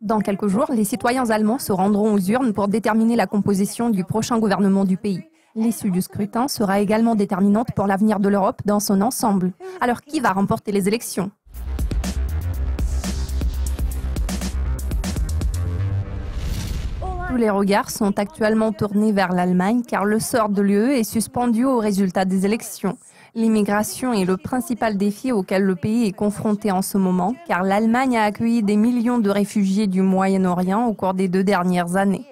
Dans quelques jours, les citoyens allemands se rendront aux urnes pour déterminer la composition du prochain gouvernement du pays. L'issue du scrutin sera également déterminante pour l'avenir de l'Europe dans son ensemble. Alors qui va remporter les élections ? Tous les regards sont actuellement tournés vers l'Allemagne car le sort de l'UE est suspendu au résultat des élections. L'immigration est le principal défi auquel le pays est confronté en ce moment car l'Allemagne a accueilli des millions de réfugiés du Moyen-Orient au cours des 2 dernières années.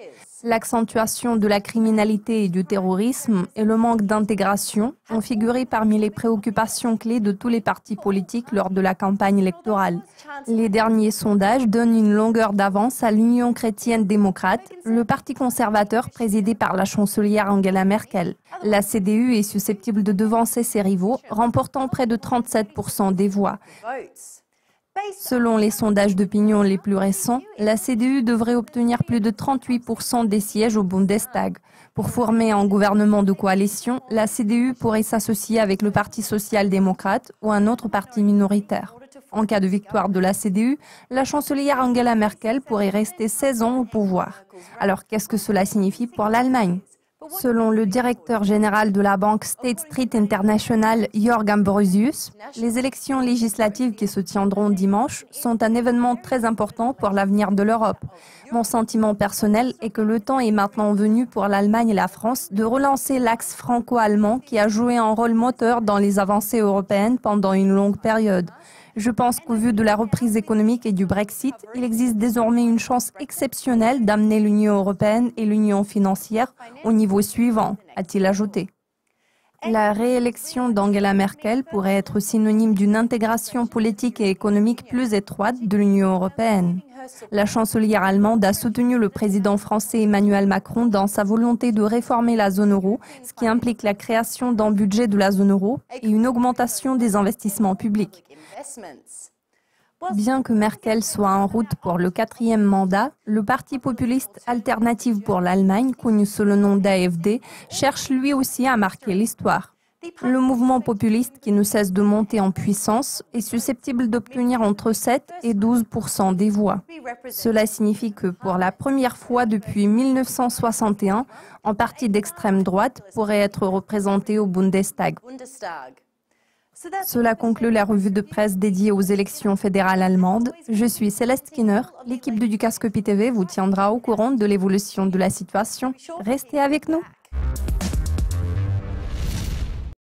L'accentuation de la criminalité et du terrorisme et le manque d'intégration ont figuré parmi les préoccupations clés de tous les partis politiques lors de la campagne électorale. Les derniers sondages donnent une longueur d'avance à l'Union chrétienne démocrate, le parti conservateur présidé par la chancelière Angela Merkel. La CDU est susceptible de devancer ses rivaux, remportant près de 37% des voix. Selon les sondages d'opinion les plus récents, la CDU devrait obtenir plus de 38% des sièges au Bundestag. Pour former un gouvernement de coalition, la CDU pourrait s'associer avec le Parti social-démocrate ou un autre parti minoritaire. En cas de victoire de la CDU, la chancelière Angela Merkel pourrait rester 16 ans au pouvoir. Alors qu'est-ce que cela signifie pour l'Allemagne ? Selon le directeur général de la banque State Street International, Jörg Ambrosius, les élections législatives qui se tiendront dimanche sont un événement très important pour l'avenir de l'Europe. Mon sentiment personnel est que le temps est maintenant venu pour l'Allemagne et la France de relancer l'axe franco-allemand qui a joué un rôle moteur dans les avancées européennes pendant une longue période. Je pense qu'au vu de la reprise économique et du Brexit, il existe désormais une chance exceptionnelle d'amener l'Union européenne et l'Union financière au niveau suivant, a-t-il ajouté. La réélection d'Angela Merkel pourrait être synonyme d'une intégration politique et économique plus étroite de l'Union européenne. La chancelière allemande a soutenu le président français Emmanuel Macron dans sa volonté de réformer la zone euro, ce qui implique la création d'un budget de la zone euro et une augmentation des investissements publics. Bien que Merkel soit en route pour le 4e mandat, le parti populiste Alternative pour l'Allemagne, connu sous le nom d'AfD, cherche lui aussi à marquer l'histoire. Le mouvement populiste qui ne cesse de monter en puissance est susceptible d'obtenir entre 7 et 12% des voix. Cela signifie que pour la première fois depuis 1961, un parti d'extrême droite pourrait être représenté au Bundestag. Cela conclut la revue de presse dédiée aux élections fédérales allemandes. Je suis Céleste Kinner. L'équipe de Dukascopy TV vous tiendra au courant de l'évolution de la situation. Restez avec nous.